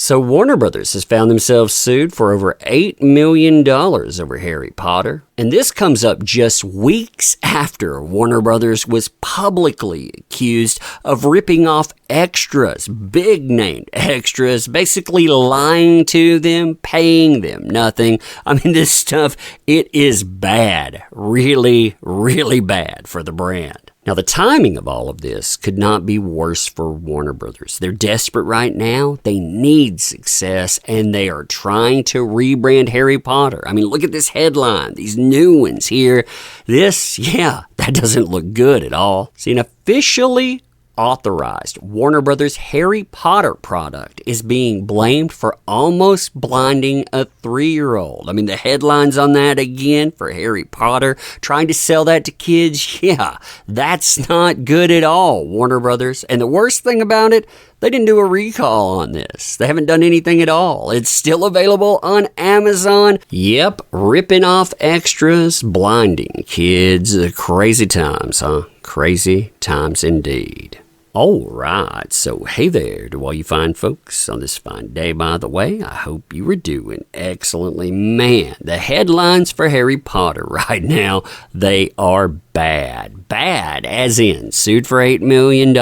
So Warner Brothers has found themselves sued for over $8 million over Harry Potter. And this comes up just weeks after Warner Brothers was publicly accused of ripping off extras, big-named extras, basically lying to them, paying them nothing. I mean, this stuff, it is bad, really, really bad for the brand. Now, the timing of all of this could not be worse for Warner Brothers. They're desperate right now. They need success, and they are trying to rebrand Harry Potter. I mean, look at this headline, these new ones here. That doesn't look good at all. See, an officially authorized Warner Brothers Harry Potter product is being blamed for almost blinding a 3-year-old. I mean, the headlines on that again for Harry Potter, trying to sell that to kids. Yeah, that's not good at all, Warner Brothers. And the worst thing about it, they didn't do a recall on this. They haven't done anything at all. It's still available on Amazon. Yep, ripping off extras, blinding kids. Crazy times, huh? Crazy times indeed. All right, so hey there to all you fine folks on this fine day, by the way. I hope you were doing excellently. Man, the headlines for Harry Potter right now, they are bad. Bad as in sued for $8 million,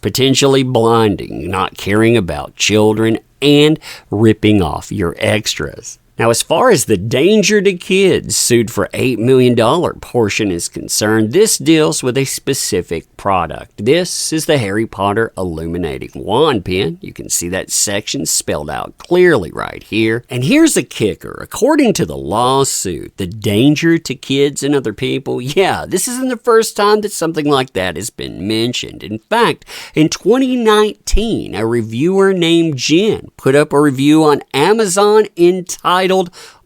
potentially blinding, not caring about children, and ripping off your extras. Now, as far as the danger to kids sued for $8 million portion is concerned, this deals with a specific product. This is the Harry Potter Illuminating Wand pen. You can see that section spelled out clearly right here. And here's a kicker. According to the lawsuit, the danger to kids and other people, this isn't the first time that something like that has been mentioned. In fact, in 2019, a reviewer named Jen put up a review on Amazon entitled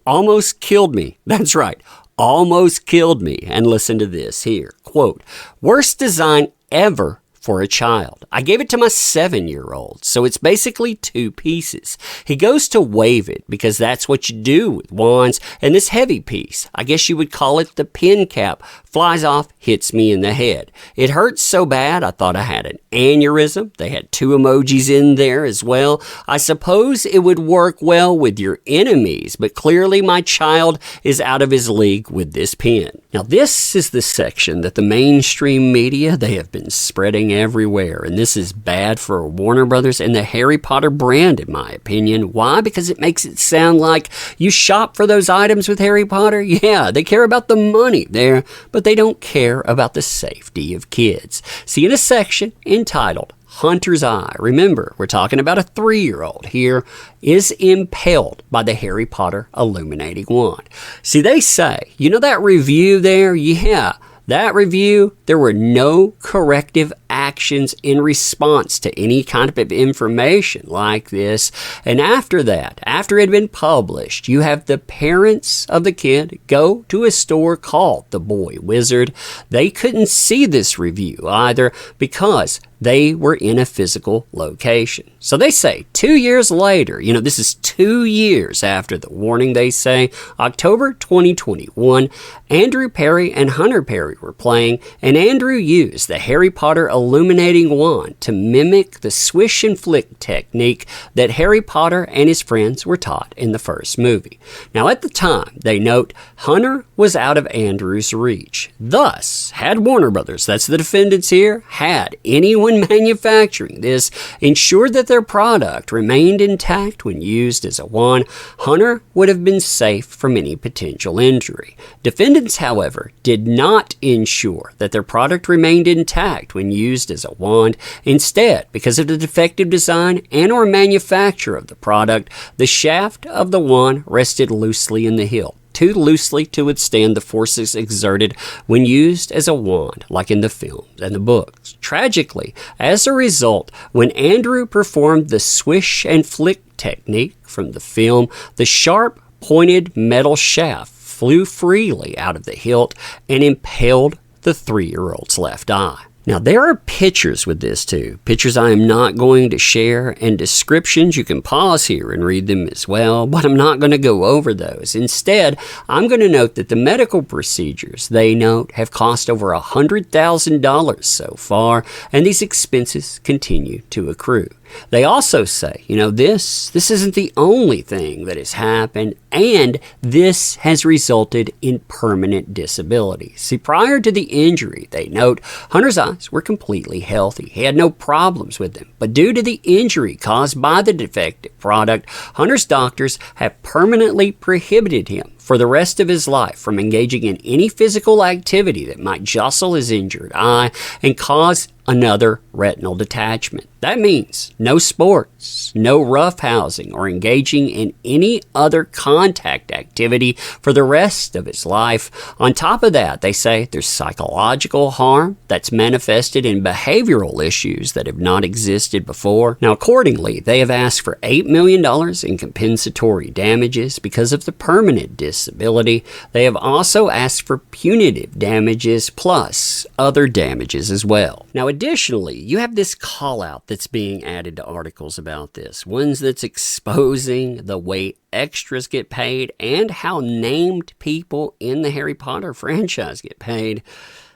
Almost Killed Me. That's right, almost killed me. And listen to this here. Quote, worst design ever for a child. I gave it to my 7-year-old, so it's basically 2 pieces. He goes to wave it because that's what you do with wands, and this heavy piece, I guess you would call it the pin cap, flies off, hits me in the head. It hurts so bad I thought I had an aneurysm. They had 2 emojis in there as well. I suppose it would work well with your enemies, but clearly my child is out of his league with this pen. Now this is the section that the mainstream media, they have been spreading everywhere, and this is bad for Warner Brothers and the Harry Potter brand, in my opinion. Why? Because it makes it sound like you shop for those items with Harry Potter. Yeah, they care about the money there, but they don't care about the safety of kids. See, in a section entitled Hunter's Eye, remember, we're talking about a 3-year-old here, is impaled by the Harry Potter Illuminating Wand. See, they say, you know that review there? Yeah, that review, there were no corrective actions in response to any kind of information like this. And after that, after it had been published, you have the parents of the kid go to a store called The Boy Wizard. They couldn't see this review either because they were in a physical location. So they say 2 years later, this is 2 years after the warning, they say, October 2021, Andrew Perry and Hunter Perry were playing, and Andrew used the Harry Potter Illuminating Wand to mimic the swish and flick technique that Harry Potter and his friends were taught in the first movie. Now, at the time, they note, Hunter was out of Andrew's reach. Thus, had Warner Brothers, that's the defendants here, had anyone manufacturing this ensured that their product remained intact when used as a wand, Hunter would have been safe from any potential injury. Defendants, however, did not ensure that their product remained intact when used as a wand. Instead, because of the defective design and or manufacture of the product, the shaft of the wand rested loosely in the hilt, too loosely to withstand the forces exerted when used as a wand, like in the films and the books. Tragically, as a result, when Andrew performed the swish and flick technique from the film, the sharp, pointed metal shaft flew freely out of the hilt and impaled the 3-year-old's left eye. Now, there are pictures with this too, pictures I am not going to share, and descriptions. You can pause here and read them as well, but I'm not going to go over those. Instead, I'm going to note that the medical procedures, they note, have cost over $100,000 so far, and these expenses continue to accrue. They also say, this isn't the only thing that has happened, and this has resulted in permanent disability. See, prior to the injury, they note Hunter's eyes were completely healthy. He had no problems with them. But due to the injury caused by the defective product, Hunter's doctors have permanently prohibited him for the rest of his life from engaging in any physical activity that might jostle his injured eye and cause another retinal detachment. That means no sports, no roughhousing, or engaging in any other contact activity for the rest of his life. On top of that, they say there's psychological harm that's manifested in behavioral issues that have not existed before. Now, accordingly, they have asked for $8 million in compensatory damages because of the permanent disability. They have also asked for punitive damages plus other damages as well. Now, additionally, you have this call-out that's being added to articles about this. Ones that's exposing the way extras get paid and how named people in the Harry Potter franchise get paid.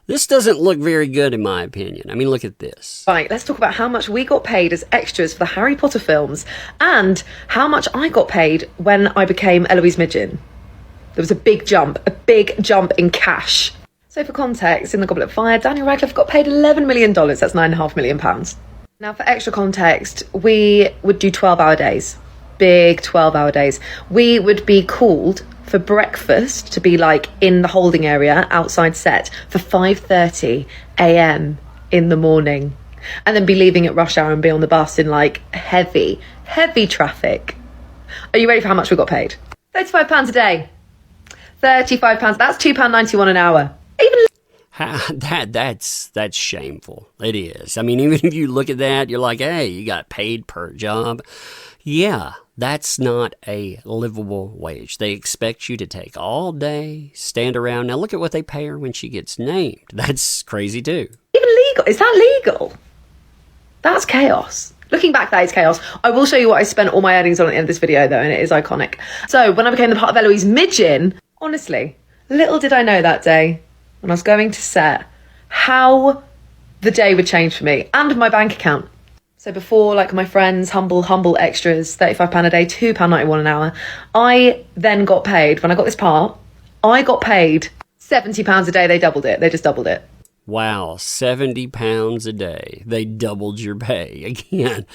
This doesn't look very good in my opinion. I mean, look at this. Right, let's talk about how much we got paid as extras for the Harry Potter films and how much I got paid when I became Eloise Midgen. There was a big jump in cash. So for context, in The Goblet of Fire, Daniel Radcliffe got paid $11 million. That's £9.5 million. Now, for extra context, we would do 12-hour days. Big 12-hour days. We would be called for breakfast to be like in the holding area outside set for 5:30 a.m. in the morning. And then be leaving at rush hour and be on the bus in like heavy traffic. Are you ready for how much we got paid? £35 a day. £35. That's £2.91 an hour. That's shameful. It is. I mean, even if you look at that, you're like, hey, you got paid per job. Yeah, that's not a livable wage. They expect you to take all day, stand around. Now look at what they pay her when she gets named. That's crazy too. Even legal? Is that legal? That's chaos. Looking back, that is chaos. I will show you what I spent all my earnings on at the end of this video though, and it is iconic. So when I became the part of Eloise Midgen, honestly, little did I know that day when I was going to set how the day would change for me and my bank account. So before, like my friends, humble extras, £35 a day, £2.91 an hour, I then got paid, when I got this part, I got paid £70 a day. They doubled it. They just doubled it. Wow, £70 a day. They doubled your pay. Again,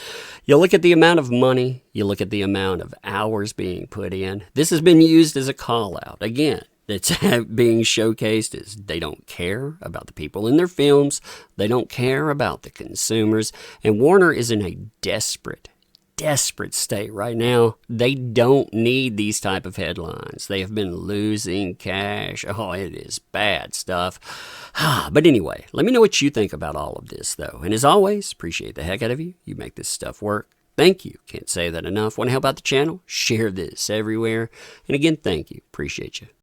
you look at the amount of money, you look at the amount of hours being put in. This has been used as a call-out. Again, that's being showcased as they don't care about the people in their films. They don't care about the consumers. And Warner is in a desperate state right now. They don't need these type of headlines. They have been losing cash. Oh, it is bad stuff. But anyway, let me know what you think about all of this, though. And as always, appreciate the heck out of you. You make this stuff work. Thank you. Can't say that enough. Want to help out the channel? Share this everywhere. And again, thank you. Appreciate you.